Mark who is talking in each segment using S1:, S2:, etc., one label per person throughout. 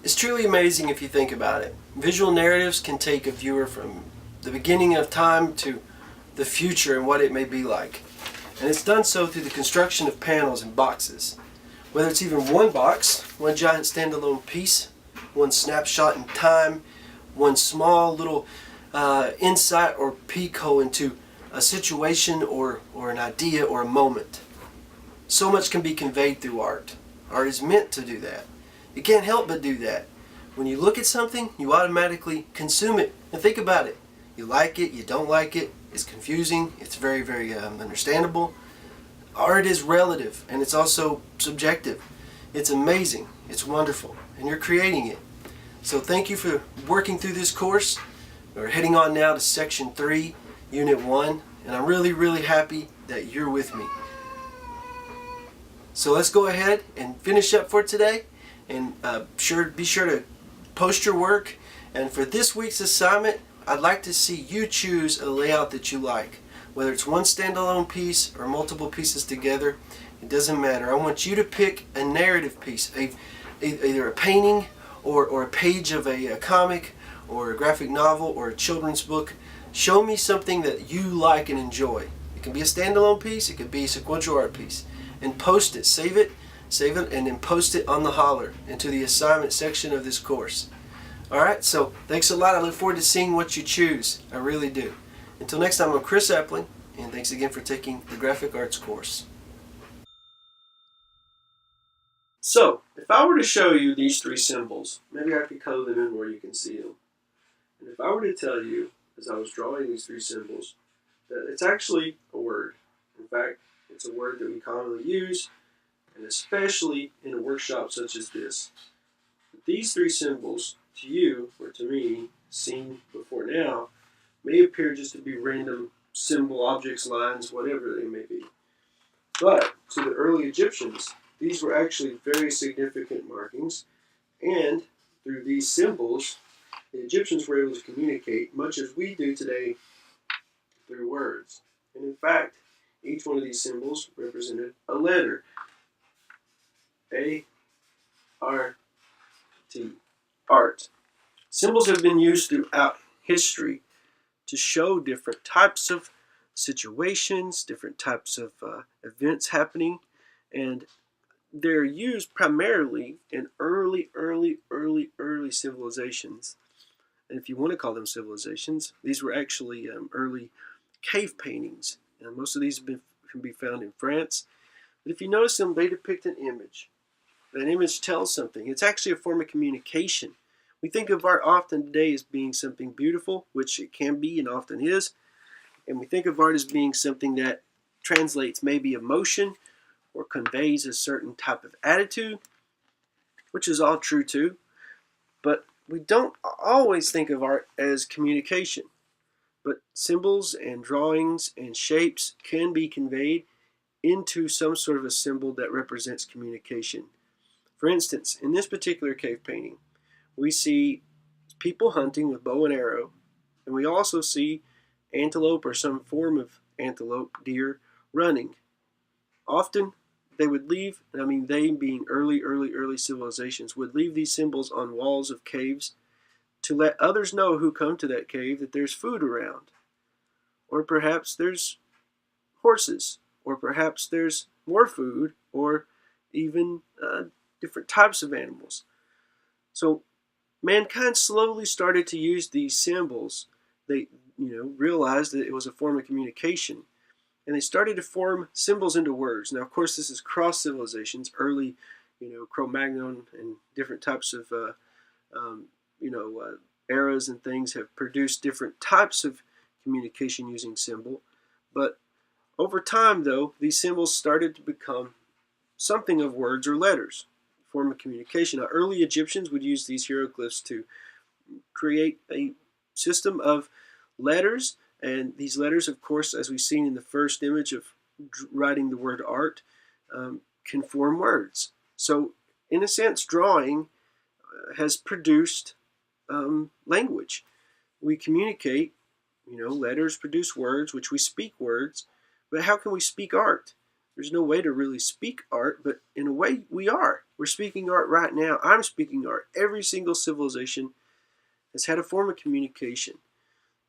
S1: It's truly amazing if you think about it. Visual narratives can take a viewer from the beginning of time to the future and what it may be like. And it's done so through the construction of panels and boxes. Whether it's even one box, one giant standalone piece, one snapshot in time, one small little insight or peek hole into a situation or an idea or a moment. So much can be conveyed through art. Art is meant to do that. You can't help but do that. When you look at something, you automatically consume it and think about it. You like it, you don't like it, it's confusing, it's very, very understandable. Art is relative and it's also subjective. It's amazing, it's wonderful, and you're creating it. So thank you for working through this course. We're heading on now to Section 3, Unit 1, and I'm really, really happy that you're with me. So let's go ahead and finish up for today. And be sure to post your work. And for this week's assignment, I'd like to see you choose a layout that you like. Whether it's one standalone piece or multiple pieces together, it doesn't matter. I want you to pick a narrative piece, either a painting or a page of a comic or a graphic novel or a children's book. Show me something that you like and enjoy. It can be a standalone piece, it could be a sequential art piece. And post it, save it, and then post it on the holler into the assignment section of this course. Alright, so thanks a lot. I look forward to seeing what you choose. I really do. Until next time, I'm Chris Epling, and thanks again for taking the Graphic Arts course. So, if I were to show you these three symbols, maybe I could color them in where you can see them. And if I were to tell you, as I was drawing these three symbols, that it's actually a word. In fact, it's a word that we commonly use, and especially in a workshop such as this. But these three symbols, to you or to me, seen before now, may appear just to be random symbol objects, lines, whatever they may be. But to the early Egyptians, these were actually very significant markings, and through these symbols, the Egyptians were able to communicate much as we do today through words. And in fact, each one of these symbols represented a letter. A-R-T. Art. Symbols have been used throughout history to show different types of situations, different types of events happening, and they're used primarily in early civilizations. And if you want to call them civilizations, these were actually early cave paintings. And most of these can be found in France. But if you notice them, they depict an image. That image tells something. It's actually a form of communication. We think of art often today as being something beautiful, which it can be and often is. And we think of art as being something that translates maybe emotion or conveys a certain type of attitude, which is all true too. But we don't always think of art as communication. But symbols and drawings and shapes can be conveyed into some sort of a symbol that represents communication. For instance, in this particular cave painting, we see people hunting with bow and arrow, and we also see antelope or some form of antelope, deer, running. Often they would leave, they being early civilizations, would leave these symbols on walls of caves to let others know who come to that cave that there's food around. Or perhaps there's horses, or perhaps there's more food, or even different types of animals. So mankind slowly started to use these symbols. They realized that it was a form of communication, and they started to form symbols into words. Now, of course, this is cross civilizations. Early, Cro-Magnon and different types of eras and things have produced different types of communication using symbol. But over time, though, these symbols started to become something of words or letters, form of communication. Now, early Egyptians would use these hieroglyphs to create a system of letters, and these letters, of course, as we've seen in the first image of writing the word art, can form words. So, in a sense, drawing has produced language. We communicate, letters produce words, which we speak words, but how can we speak art? There's no way to really speak art, but in a way we are. We're speaking art right now. I'm speaking art. Every single civilization has had a form of communication.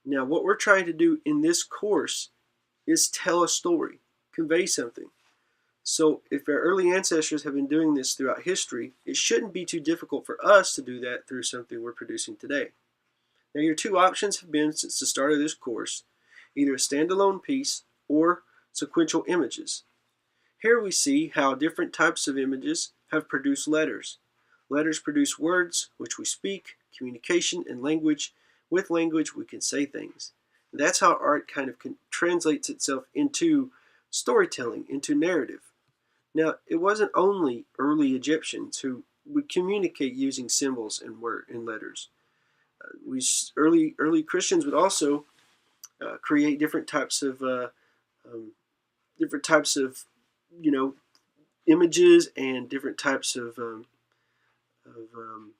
S1: Now, what we're trying to do in this course is tell a story, convey something. So if our early ancestors have been doing this throughout history, it shouldn't be too difficult for us to do that through something we're producing today. Now, your two options have been, since the start of this course, either a standalone piece or sequential images. Here we see how different types of images have produced letters. Letters produce words, which we speak, communication, and language. With language, we can say things. That's how art kind of translates itself into storytelling, into narrative. Now, it wasn't only early Egyptians who would communicate using symbols and letters. Early Christians would also create different types of images and different types of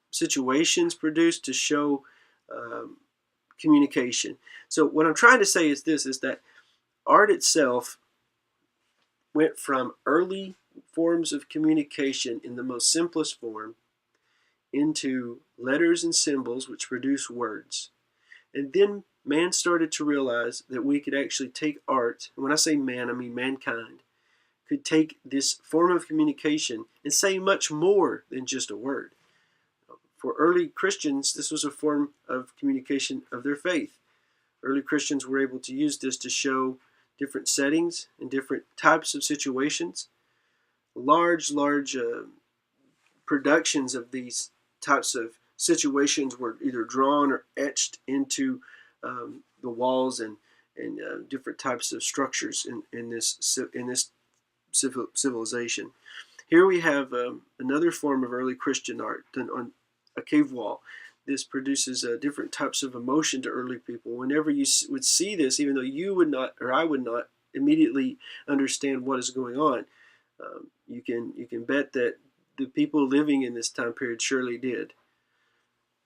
S1: situations produced to show communication. So what I'm trying to say is this: is that art itself went from early forms of communication in the most simplest form into letters and symbols, which produce words. And then man started to realize that we could actually take art, and when I say man, I mean mankind, could take this form of communication and say much more than just a word. For early Christians, this was a form of communication of their faith. Early Christians were able to use this to show different settings and different types of situations. Large productions of these types of situations were either drawn or etched into the walls and different types of structures in this civilization. Here we have another form of early Christian art done on a cave wall. This produces different types of emotion to early people. Whenever you would see this, even though you would not, or I would not, immediately understand what is going on, you can bet that the people living in this time period surely did.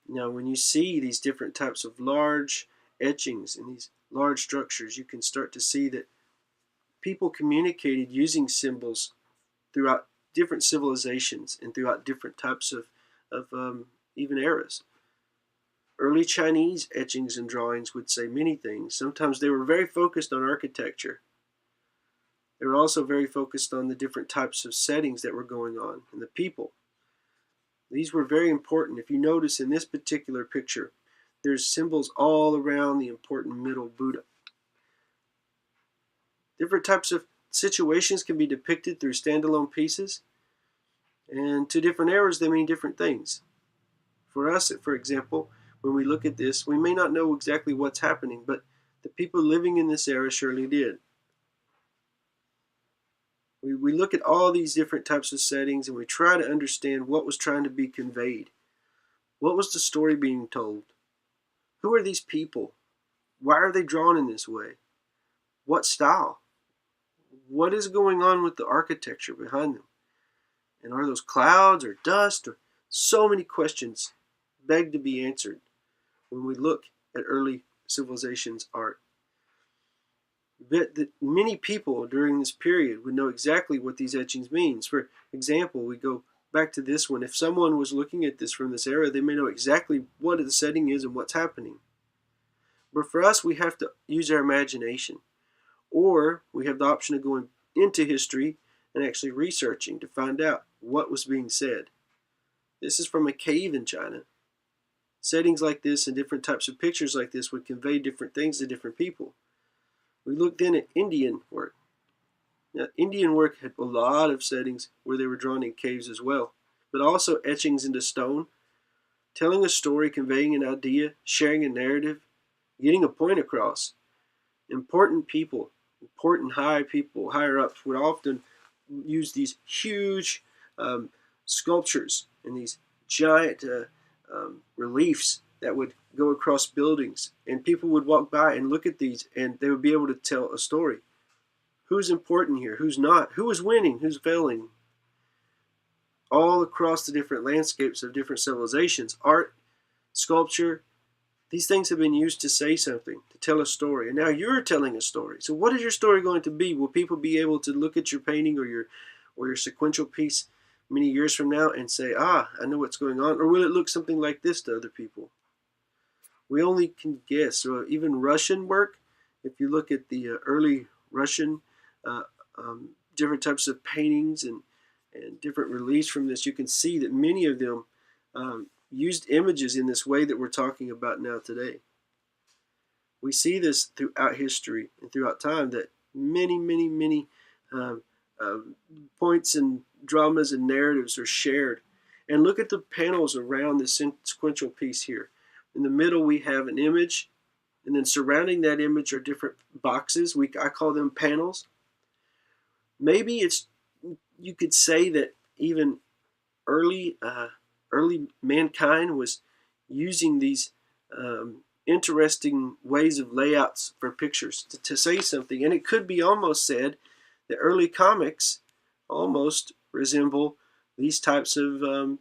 S1: Now, when you see these different types of large etchings and these large structures, you can start to see that people communicated using symbols throughout different civilizations and throughout different types of even eras. Early Chinese etchings and drawings would say many things. Sometimes they were very focused on architecture. They were also very focused on the different types of settings that were going on and the people. These were very important. If you notice in this particular picture, there's symbols all around the important middle Buddha. Different types of situations can be depicted through standalone pieces, and to different eras they mean different things. For us, for example, when we look at this, we may not know exactly what's happening, but the people living in this era surely did. We look at all these different types of settings and we try to understand what was trying to be conveyed. What was the story being told? Who are these people? Why are they drawn in this way? What style? What is going on with the architecture behind them? And are those clouds or dust? Or so many questions beg to be answered when we look at early civilizations' art. Bet that many people during this period would know exactly what these etchings means. For example, we go back to this one. If someone was looking at this from this era, they may know exactly what the setting is and what's happening. But for us, we have to use our imagination. Or we have the option of going into history and actually researching to find out what was being said. This is from a cave in China. Settings like this and different types of pictures like this would convey different things to different people. We look then at Indian work. Now, Indian work had a lot of settings where they were drawn in caves as well, but also etchings into stone, telling a story, conveying an idea, sharing a narrative, getting a point across. Important people, important higher ups would often use these huge sculptures and these giant reliefs that would go across buildings, and people would walk by and look at these and they would be able to tell a story. Who's important here? Who's not? Who is winning? Who's failing? All across the different landscapes of different civilizations, art, sculpture, These things have been used to say something, to tell a story, and now you're telling a story. So what is your story going to be? Will people be able to look at your painting or your sequential piece many years from now and say, ah, I know what's going on? Or will it look something like this to other people? We only can guess. So even Russian work, if you look at the early Russian uh, different types of paintings and different reliefs from this, you can see that many of them used images in this way that we're talking about now today. We see this throughout history and throughout time, that many um, uh, points and dramas and narratives are shared. And look at the panels around this sequential piece here. In the middle we have an image, and then surrounding that image are different boxes. I call them panels. Maybe you could say that even early mankind was using these interesting ways of layouts for pictures to say something. And it could be almost said that early comics almost resemble these types of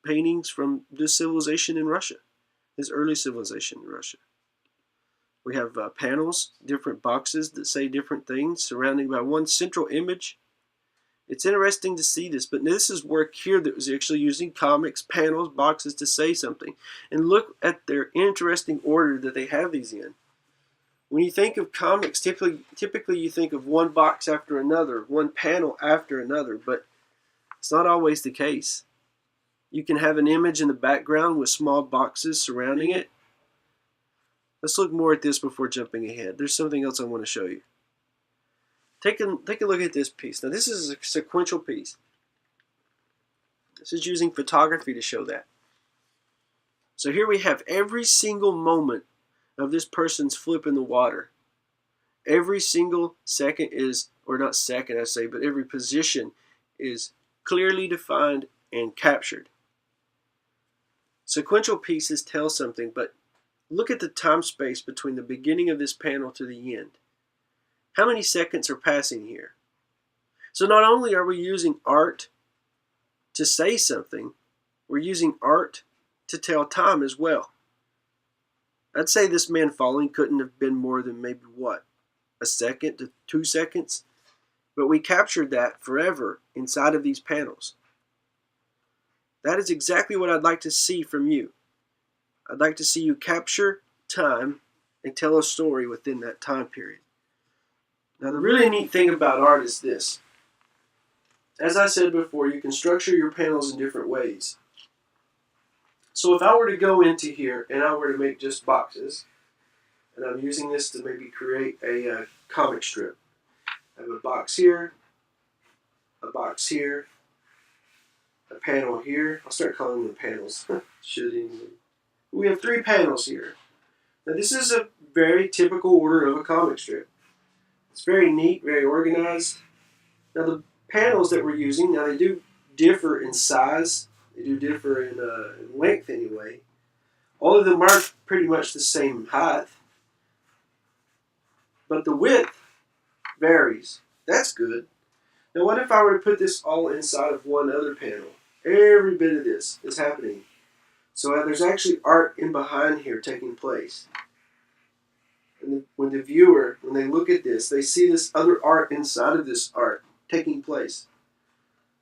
S1: paintings from this civilization in Russia, this early civilization in Russia. We have panels, different boxes that say different things, surrounded by one central image. It's interesting to see this, but this is work here that was actually using comics, panels, boxes to say something. And look at their interesting order that they have these in. When you think of comics, typically you think of one box after another, one panel after another, but it's not always the case. You can have an image in the background with small boxes surrounding it. Let's look more at this before jumping ahead. There's something else I want to show you. Take a look at this piece. Now this is a sequential piece. This is using photography to show that. So here we have every single moment of this person's flip in the water. Every single second is, or not second I say, but every position is clearly defined and captured. Sequential pieces tell something, but look at the time space between the beginning of this panel to the end. How many seconds are passing here? So not only are we using art to say something, we're using art to tell time as well. I'd say this man falling couldn't have been more than maybe what? A second to 2 seconds? But we captured that forever inside of these panels. That is exactly what I'd like to see from you. I'd like to see you capture time and tell a story within that time period. Now the really neat thing about art is this. As I said before, you can structure your panels in different ways. So if I were to go into here and I were to make just boxes, and I'm using this to maybe create a comic strip. I have a box here, a box here, a panel here. I'll start calling them panels. Should anyway. We have 3 panels here. Now this is a very typical order of a comic strip. It's very neat, very organized. Now the panels that we're using, now they do differ in size. They do differ in length anyway. All of them are pretty much the same height. But the width varies. That's good. Now what if I were to put this all inside of one other panel? Every bit of this is happening. So there's actually art in behind here taking place. And when the viewer, when they look at this, they see this other art inside of this art taking place.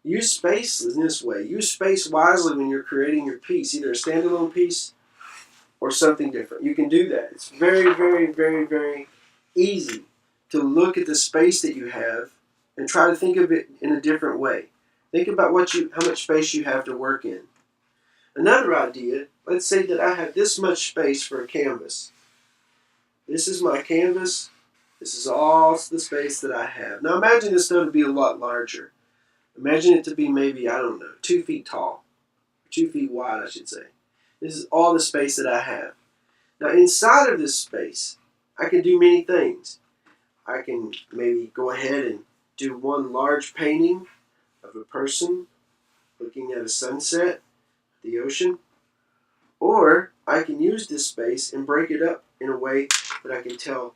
S1: Use space in this way. Use space wisely when you're creating your piece, either a standalone piece or something different. You can do that. It's very easy to look at the space that you have and try to think of it in a different way. Think about how much space you have to work in. Another idea, let's say that I have this much space for a canvas. This is my canvas. This is all the space that I have. Now imagine this though to be a lot larger. Imagine it to be maybe, 2 feet tall. 2 feet wide, I should say. This is all the space that I have. Now inside of this space, I can do many things. I can maybe go ahead and do one large painting of a person looking at a sunset, the ocean. Or I can use this space and break it up in a way that I can tell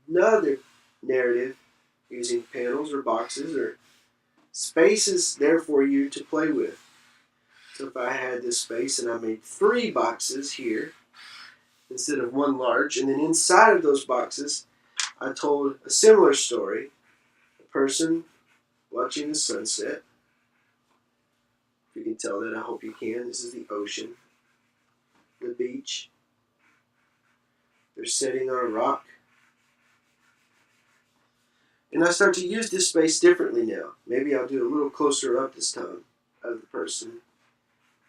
S1: another narrative using panels or boxes or spaces there for you to play with. So if I had this space and I made 3 boxes here, instead of one large. And then inside of those boxes, I told a similar story. A person watching the sunset. If you can tell that, I hope you can. This is the ocean, the beach. They're sitting on a rock. And I start to use this space differently now. Maybe I'll do a little closer up this time of the person,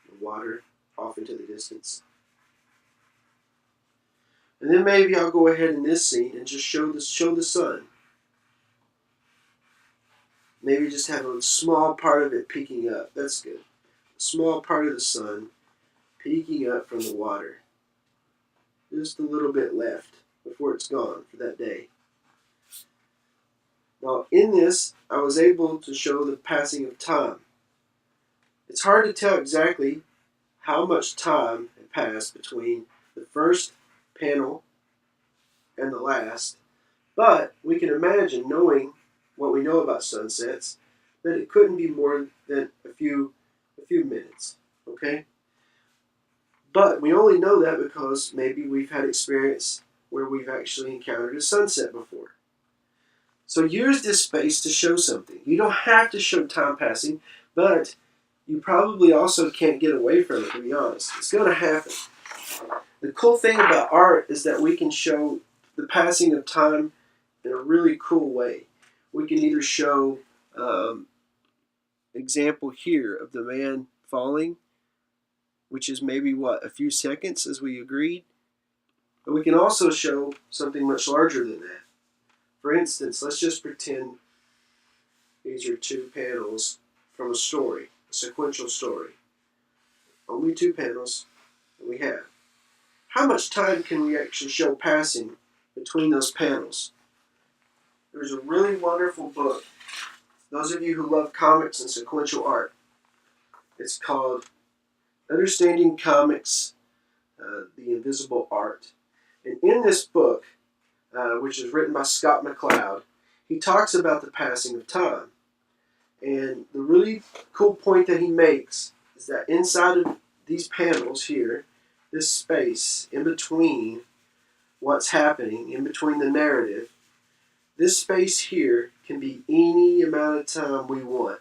S1: the water off into the distance. And then maybe I'll go ahead in this scene and just show the sun. Maybe just have a small part of it peeking up. That's good. A small part of the sun peeking up from the water. Just a little bit left before it's gone for that day. Now, in this, I was able to show the passing of time. It's hard to tell exactly how much time had passed between the first panel and the last, but we can imagine, knowing what we know about sunsets, that it couldn't be more than a few minutes, okay? But we only know that because maybe we've had experience where we've actually encountered a sunset before. So use this space to show something. You don't have to show time passing, but you probably also can't get away from it, to be honest. It's going to happen. The cool thing about art is that we can show the passing of time in a really cool way. We can either show example here of the man falling, which is maybe a few seconds as we agreed, but we can also show something much larger than that. For instance, let's just pretend these are two panels from a story, a sequential story. Only two panels that we have. How much time can we actually show passing between those panels? There's a really wonderful book. Those of you who love comics and sequential art, it's called Understanding Comics, The Invisible Art. And in this book, which is written by Scott McCloud, he talks about the passing of time. And the really cool point that he makes is that inside of these panels here, this space in between what's happening, in between the narrative, this space here can be any amount of time we want.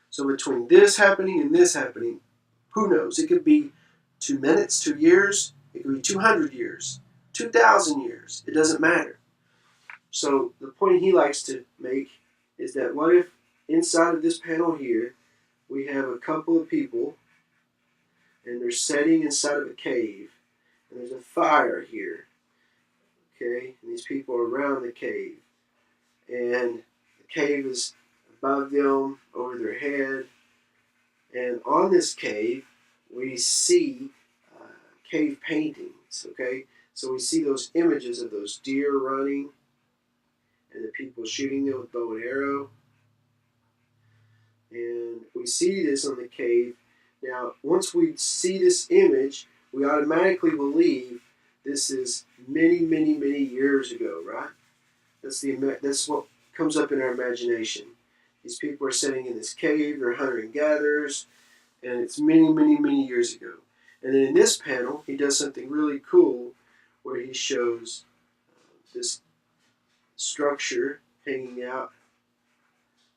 S1: So between this happening and this happening, who knows? It could be 2 minutes, 2 years. It could be 200 years, 2,000 years. It doesn't matter. So the point he likes to make is that what if inside of this panel here, we have a couple of people and they're sitting inside of a cave and there's a fire here, okay? And these people are around the cave and the cave is above them, over their head, and on this cave we see cave paintings, okay? So we see those images of those deer running and the people shooting them with bow and arrow. And we see this on the cave. Now, once we see this image, we automatically believe this is many, many, many years ago, right? That's what comes up in our imagination. These people are sitting in this cave, they're hunter and gatherers, and it's many, many, many years ago. And then in this panel, he does something really cool where he shows this structure hanging out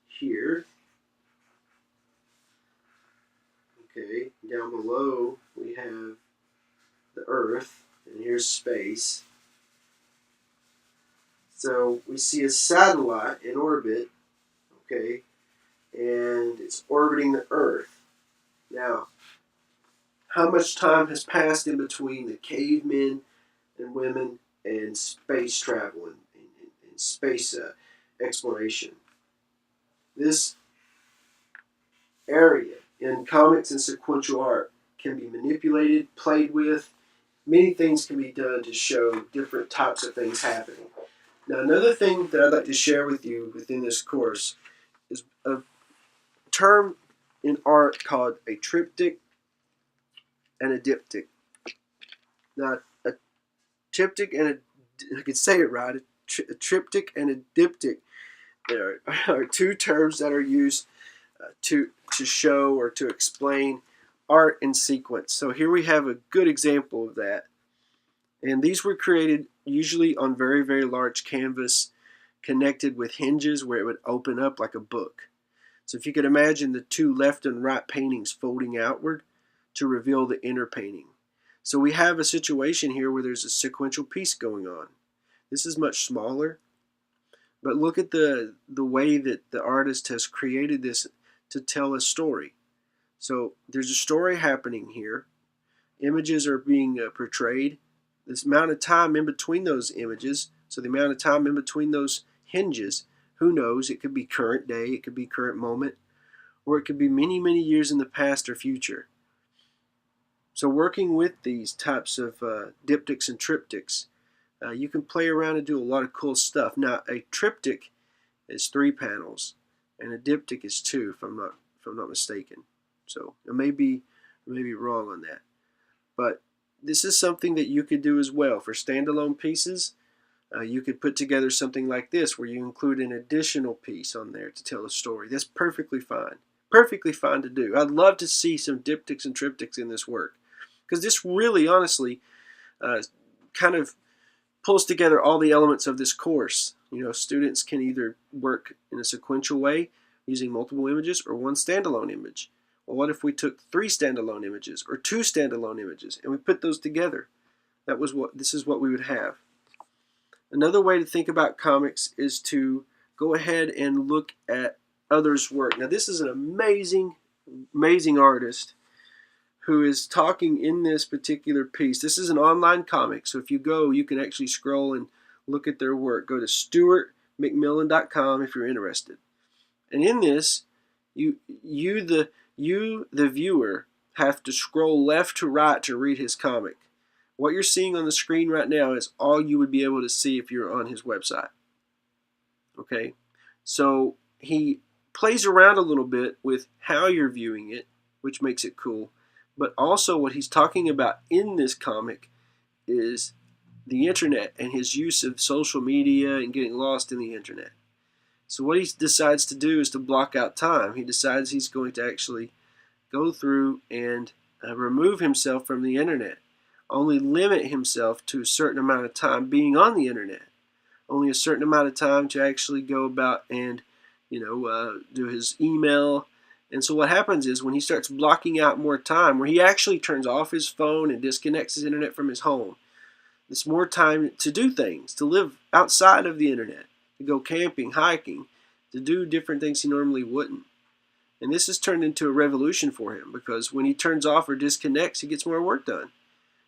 S1: here. Okay, down below we have the Earth, and here's space. So we see a satellite in orbit, okay, and it's orbiting the Earth. Now, how much time has passed in between the cavemen and women and space travel and space exploration? This area in comics and sequential art can be manipulated, played with. Many things can be done to show different types of things happening. Now, another thing that I'd like to share with you within this course is a term in art called a triptych and a diptych. Now, a triptych and I can say it right, a triptych and a diptych are two terms that are used to show or to explain art in sequence. So here we have a good example of that. And these were created usually on very, very large canvas, connected with hinges where it would open up like a book. So if you could imagine the two left and right paintings folding outward to reveal the inner painting. So we have a situation here where there's a sequential piece going on. This is much smaller, but look at the way that the artist has created this to tell a story. So there's a story happening here. Images are being portrayed. This amount of time in between those images, so the amount of time in between those hinges, who knows, it could be current day, it could be current moment, or it could be many, many years in the past or future. So working with these types of diptychs and triptychs, you can play around and do a lot of cool stuff. Now, a triptych is 3 panels, and a diptych is 2, if I'm not mistaken. So I may be wrong on that, but this is something that you could do as well for standalone pieces. You could put together something like this where you include an additional piece on there to tell a story. That's perfectly fine. Perfectly fine to do. I'd love to see some diptychs and triptychs in this work, because this really, honestly, kind of pulls together all the elements of this course. You know, students can either work in a sequential way using multiple images or one standalone image. Well, what if we took 3 standalone images or 2 standalone images and we put those together? This is what we would have. Another way to think about comics is to go ahead and look at others' work. Now, this is an amazing, amazing artist who is talking in this particular piece. This is an online comic, so if you go, you can actually scroll and look at their work. Go to stuartmcmillan.com if you're interested. And in this, you the viewer, have to scroll left to right to read his comic. What you're seeing on the screen right now is all you would be able to see if you're on his website. Okay, so he plays around a little bit with how you're viewing it, which makes it cool. But also what he's talking about in this comic is the internet and his use of social media and getting lost in the internet. So what he decides to do is to block out time. He decides he's going to actually go through and remove himself from the internet. Only limit himself to a certain amount of time being on the internet. Only a certain amount of time to actually go about and, do his email. And so what happens is when he starts blocking out more time, where he actually turns off his phone and disconnects his internet from his home, it's more time to do things, to live outside of the internet, to go camping, hiking, to do different things he normally wouldn't. And this has turned into a revolution for him, because when he turns off or disconnects, he gets more work done.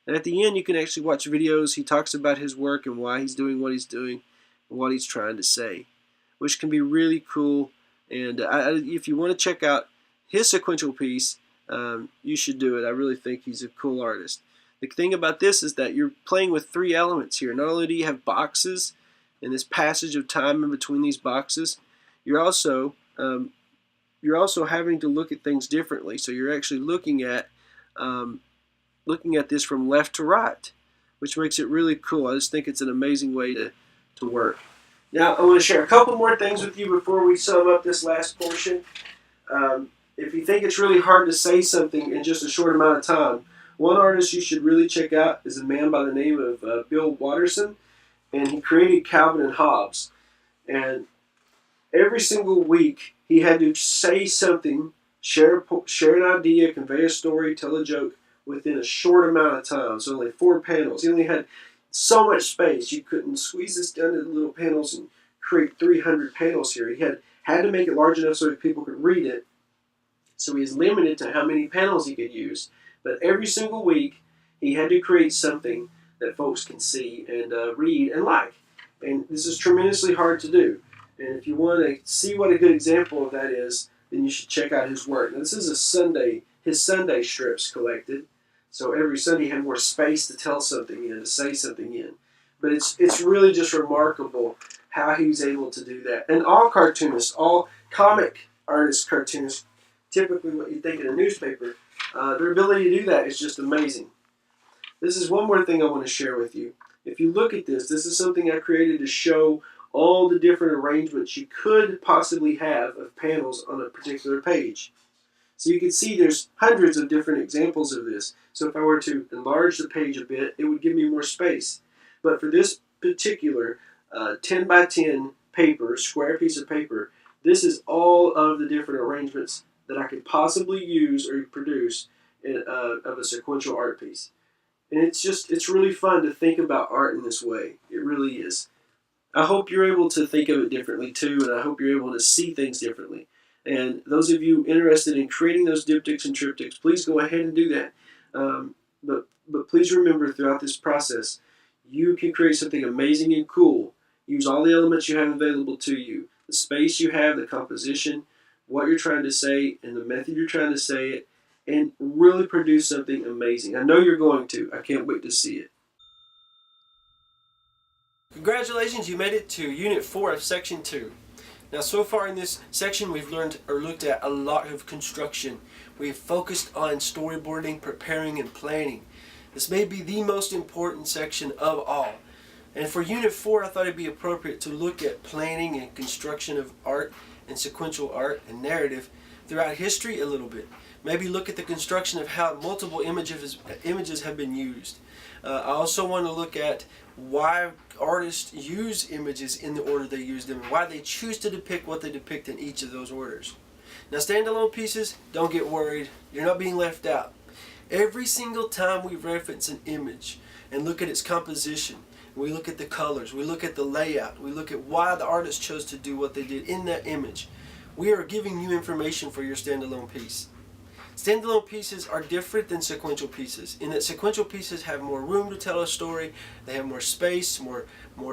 S1: And at the end, you can actually watch videos. He talks about his work and why he's doing what he's doing and what he's trying to say, which can be really cool. And if you want to check out his sequential piece, you should do it. I really think he's a cool artist. The thing about this is that you're playing with 3 elements here. Not only do you have boxes and this passage of time in between these boxes, you're also having to look at things differently. So you're actually looking at this from left to right, which makes it really cool. I just think it's an amazing way to work. Now, I want to share a couple more things with you before we sum up this last portion. If you think it's really hard to say something in just a short amount of time, one artist you should really check out is a man by the name of Bill Watterson, and he created Calvin and Hobbes. And every single week, he had to say something, share an idea, convey a story, tell a joke within a short amount of time. So only 4 panels. He only had so much space. You couldn't squeeze this down into little panels and create 300 panels here. He had to make it large enough so that people could read it. So he's limited to how many panels he could use. But every single week, he had to create something that folks can see and read and like. And this is tremendously hard to do. And if you want to see what a good example of that is, then you should check out his work. Now, this is his Sunday strips collected. So every Sunday he had more space to tell something in, to say something in. But it's really just remarkable how he's able to do that. And all cartoonists, all comic artists, cartoonists, typically what you think in a newspaper, their ability to do that is just amazing. This is one more thing I want to share with you. If you look at this is something I created to show all the different arrangements you could possibly have of panels on a particular page. So you can see there's hundreds of different examples of this. So if I were to enlarge the page a bit, it would give me more space. But for this particular 10 by 10 paper, square piece of paper, this is all of the different arrangements that I could possibly use or produce of a sequential art piece. And it's really fun to think about art in this way. It really is. I hope you're able to think of it differently too, and I hope you're able to see things differently. And those of you interested in creating those diptychs and triptychs, please go ahead and do that. But please remember throughout this process, you can create something amazing and cool. Use all the elements you have available to you. The space you have, the composition, what you're trying to say, and the method you're trying to say it, and really produce something amazing. I know you're going to. I can't wait to see it. Congratulations, you made it to Unit 4 of Section 2. Now, so far in this section, we've learned or looked at a lot of construction. We've focused on storyboarding, preparing, and planning. This may be the most important section of all. And for Unit 4, I thought it'd be appropriate to look at planning and construction of art and sequential art and narrative throughout history a little bit. Maybe look at the construction of how multiple images have been used. I also want to look at why artists use images in the order they use them, and why they choose to depict what they depict in each of those orders. Now, standalone pieces, don't get worried. You're not being left out. Every single time we reference an image and look at its composition, we look at the colors, we look at the layout, we look at why the artist chose to do what they did in that image, we are giving you information for your standalone piece. Standalone pieces are different than sequential pieces in that sequential pieces have more room to tell a story, they have more space, more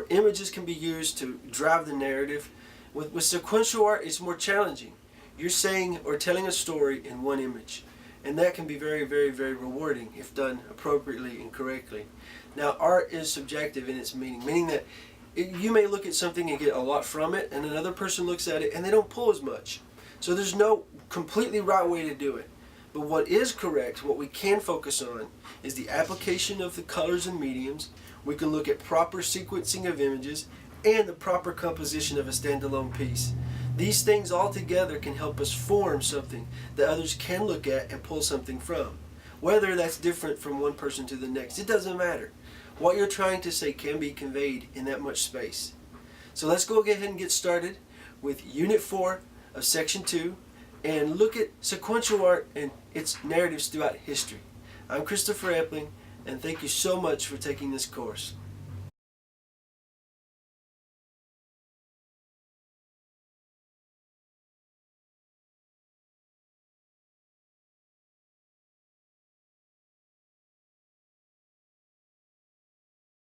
S1: images can be used to drive the narrative. With sequential art, it's more challenging. You're saying or telling a story in one image, and that can be very, very, very rewarding if done appropriately and correctly. Now, art is subjective in its meaning that you may look at something and get a lot from it, and another person looks at it and they don't pull as much. So there's no completely right way to do it. But what is correct, what we can focus on, is the application of the colors and mediums. We can look at proper sequencing of images and the proper composition of a standalone piece. These things all together can help us form something that others can look at and pull something from. Whether that's different from one person to the next, it doesn't matter. What you're trying to say can be conveyed in that much space. So let's go ahead and get started with Unit 4 of Section 2 and look at sequential art and its narratives throughout history. I'm Christopher Epling, and thank you so much for taking this course.